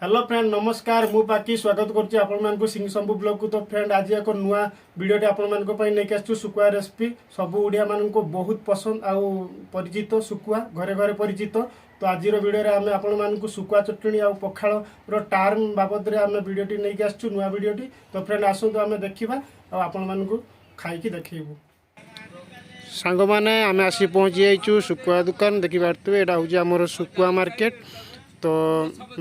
Hello friend नमस्कार मु बाकी स्वागत करछि आपन मान को सिंह शंभू ब्लॉग को। तो फ्रेंड आज एक नुआ वीडियो आपन मान को पई नेके आछु सुकुआ रेसिपी। सब ओडिया मान को बहुत पसंद आउ परिचित सुकुआ घरे घरे परिचित। तो आज वीडियो रे हमें आपन मान को सुकुआ चटणी आउ पखाल रो टार्म बाबद रे हमें वीडियोटी नेके आछु नुआ वीडियोटी। तो फ्रेंड आसो तो हमें देखिबा आ आपन मान को खाई की देखिबू। सांग माने हमें आसी पहुंची जाइछु सुकुआ दुकान। देखि बारतु एटा होजी हमर सुकुआ मार्केट। तो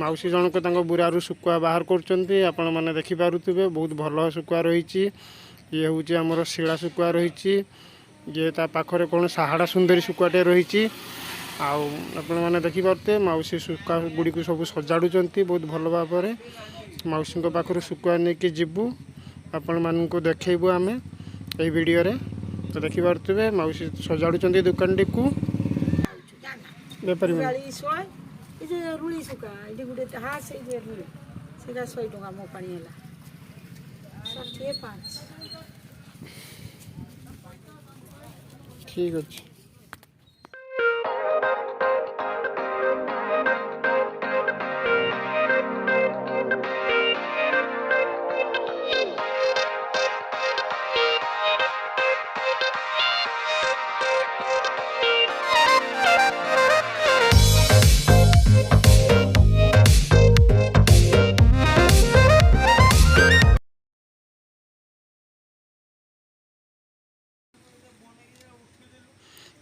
मौसी जनक बुरारू सुकुआ बाहर करछन्ती आपण माने देखि पारुथिबे। बहुत भल सुकुआ रही। ये हूँ आमर शिला सुकुआ रही। ये ता पाखरे कौन साहाड़ा सुंदरी सुकुआटे रही। आपण माने देखि पारुथे मौसी सुकुआ गुड़ी को सब सजाड़ुचंती बहुत भल भाव में। मौसी पाखर सुकुआ नहीं जीवु आपण मान को देखबू आम ये वीडियो रे। तो देखि पारुथिबे मौसी सजाड़ुचंती दुकान टी को बेपारी रुली सुका ये गोटे हाँ से रुली सीधा 100 टका मो पानी है 65 ठीक अच्छे।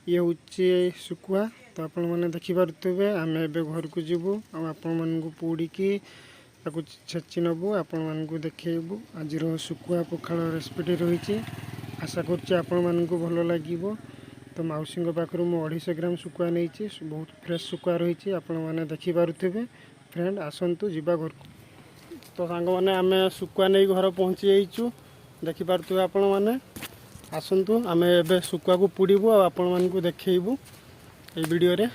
ये हूँ सुकुआ। तो आपण मैंने देखिपे आम ए घर को जीवु आपण मान पोड़ी की छेची नबू आपण मान देखु। आज सुकुआ पखाल रेसिपीटी रही। आशा कर भल लगे। तो मौसी पाखर मुझे 250 ग्राम सुकुआ नहीं बहुत फ्रेश सुकुआ रही। आपण मैंने देखिपे फ्रेंड आसतु जीवा घर को। तो सांग मैंने आम सुकुआ नहीं घर पहुँची जाइचु देखिपे आपण मैंने आसतु आम ए सुकुआ को पुड़बू आपण मान देखू ये वीडियो रे।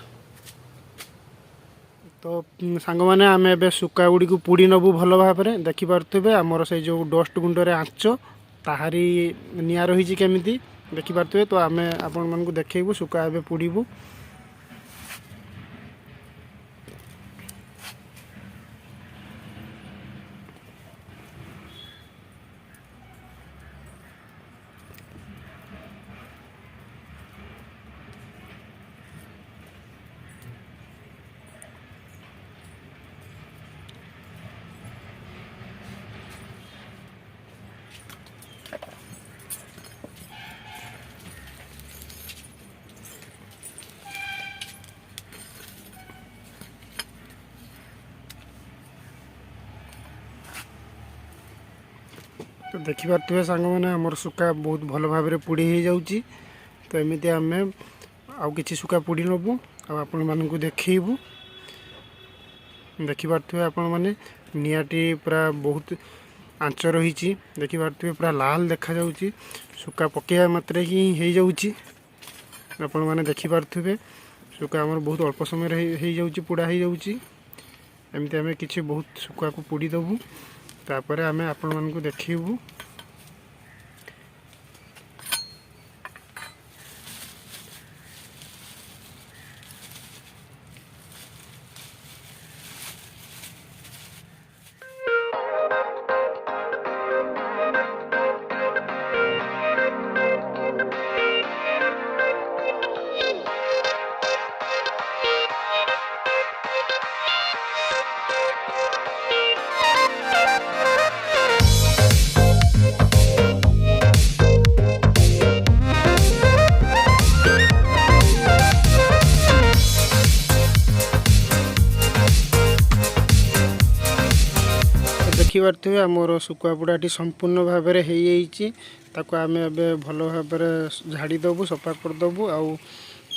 तो सांग मैंने आम ए सुकुआ गुड़ी को पुड़ी नबू भल भाव में देखिपे। आमर से जो डस्ट गुंडे आंच ताहारी निआ रही केमी देखिपे। तो आम आपण मान देखू सुकुआ ए पुड़बू। तो देखिपे सांग मैंने आमर सुखा बहुत भल भाव में पुड़ी हो जाऊँगी। तो एमती आम आउ कि सुखा पुड़ी नबू आपण मान देखू देखिपे। आपण मैंने निआटी पूरा बहुत आंच रही देखिपे पूरा लाल देखा जाऊँगी सुखा पकड़ा मात्रे ही हो जाऊँगी। आपण मैंने देखिपे सुखा आमर बहुत अल्प समय हो जाऊँगी पुड़ा हो जाऊँगी। एमती आम कि बहुत सुखा को पुड़ी दबू तापर आम आपण मान देखू। देखिपे आमर सुकुआ पुड़ाटी संपूर्ण भाव में हो आम ए भल भाव झाड़ी दबू सफा करदबू आउ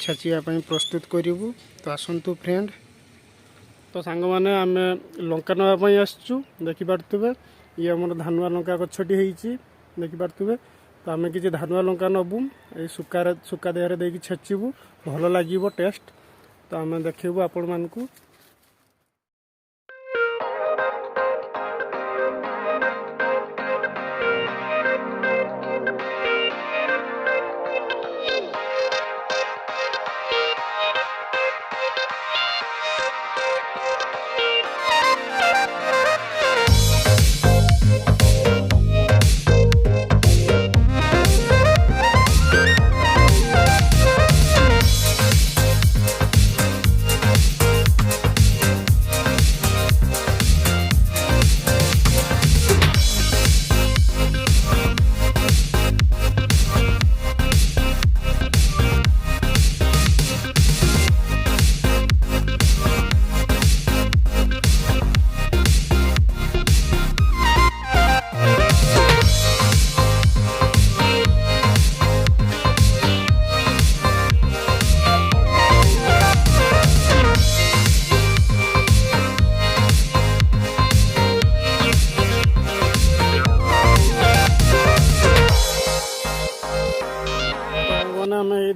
छेचिया प्रस्तुत करूँ। तो आसतु फ्रेंड। तो सांग मैंने आम लंका नापी आसचु देखिपे ये आमर धानुआ लंका गछटी देखिपे। तो आम कि धानुआ लंका नबू ये सुका देहरे देकी छेचबू भल लगे टेस्ट। तो आम देखू आपण मान को।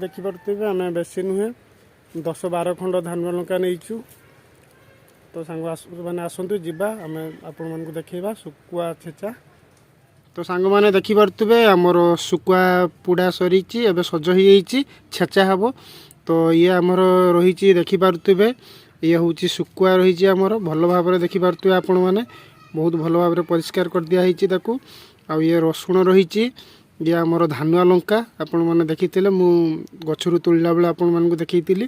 देखिपे आम बेसी नुहे 10-12 खंड धान लंका नहीं तो सांग मैंने आसतु जा आम आपण मानक देखा सुकुआ छेचा। तो सांग मैंने देखिपे आमर सुकुआ पुड़ा सरी एवं सज हो छेचा हम। तो ये आमर रही देखिपे ये हूँ सुकुआ रही आमर भल भाव देखिपे आपण मैंने बहुत भल भाव परिष्कार कर दिखाई ये रसुण रही ये आमर धानुआ लंका आपण मैंने देखी मु गचर तोड़ला बेले आपण मानक देखी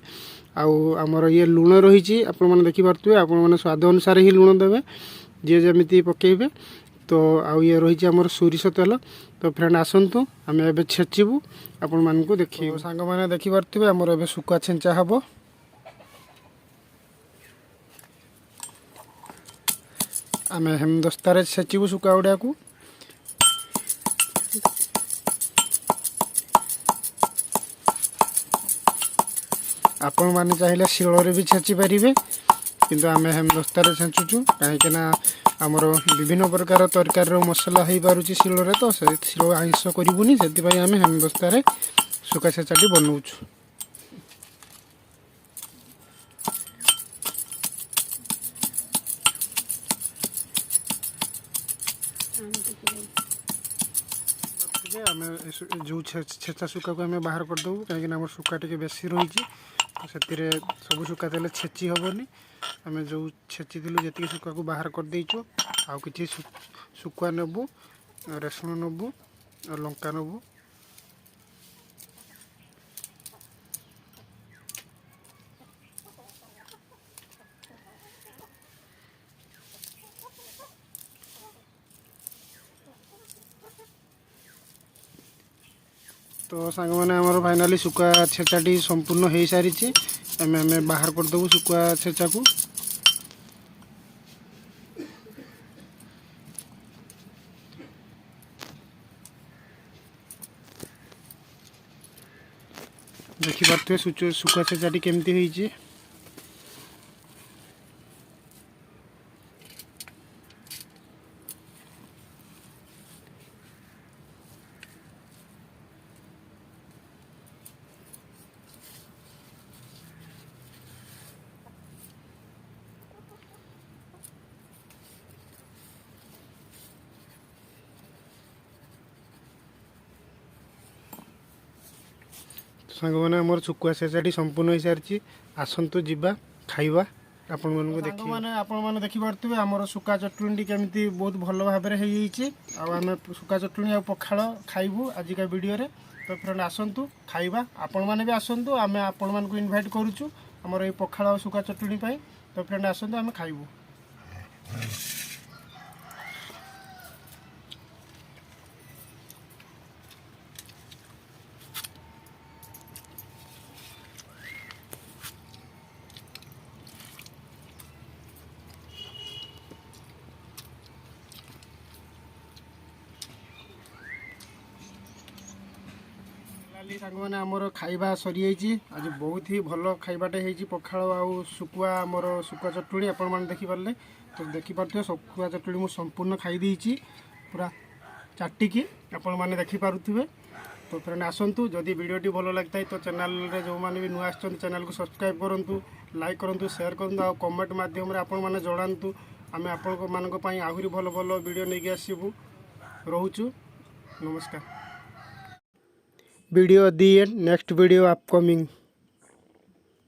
आमर ये लुण रही आपण मैंने देखिपे आपण मैंने स्वाद अनुसार ही लुण देवे जी जमी पकेबे। तो आउ ये रही आमर सोरिष तेल। तो फ्रेंड आसतु आम ए छेचबू आपण मानक देखी सांग मैंने देखिपे आमर ए सुकुआ छेचा हम। आम हेमदस्तार छेचबू सुकुआ गुड़ा को आपण मैंने चाहिए शिଳରେ भी छेची पारे किंतु आम हेमदस्तार छेचुचु कहीं आमर विभिन्न प्रकार तरकारी मसला हो पारुची शिଳରେ तो से शिल आइंस करूनी से आम हेमदस्तार सुखा छेचाटी बनाऊछु। आम जो छेचा सुखा को आम बाहर करदेबू कहीं आम सुखा टे बेसी रही तो से सब सुखा तेल छेची हेनी आम जो छेची जी सुखा को बाहर करदेचु आउ कि सुखुआ नेबू रसुण नेबू और लंका नेबू। तो सांग मैंने आमर फाइनाली सुखा छेचाटी संपूर्ण हो सारी आम बाहर करदेबू सुखुआ छेचा को। देखिपे सुखुआ छेचाटी केमती होइछि। सांग मैंने आमर सुकुआ छेचाटी संपूर्ण हो सारी आसतु जा खाइबा आपण मानक देखि मैंने आपण मैंने देखिपे आमर सुका चटुणी केमती बहुत भल भाव आम सुका चटुणी आ पखाल खाइबू आजिका वीडियो रे। तो फ्रेंड आसतु खाइबा आपण मैंने भी आसतु आम आपण मानक इनभाइट करूचु आमर ये पखाल और सुका चटुणी। तो फ्रेंड आसतु आम खाइबू। सांग मैंने आमर खाइबा सरी आज बहुत ही भल खाइबाटे होती पखाल आउ सुकुआ आमर सुकुआ चटुणी आपण मैंने देखिपारे। तो देखिपे सुकुआ चटुणी मुझे संपूर्ण खाई पूरा चाटिकी आपण मैंने देखिपे। तो फ्रेंड आसतु जदि वीडियोटी भल लगता है तो चैनल जो मैंने भी नुआ चैनल को सब्सक्राइब करूँ लाइक करूँ शेयर करूँ और कमेंट मध्यम आपण मैंने जनातु आम आपण मानक आहरी भल भल वीडियो नहीं आसबू। रोचु नमस्कार। Video the and next video upcoming.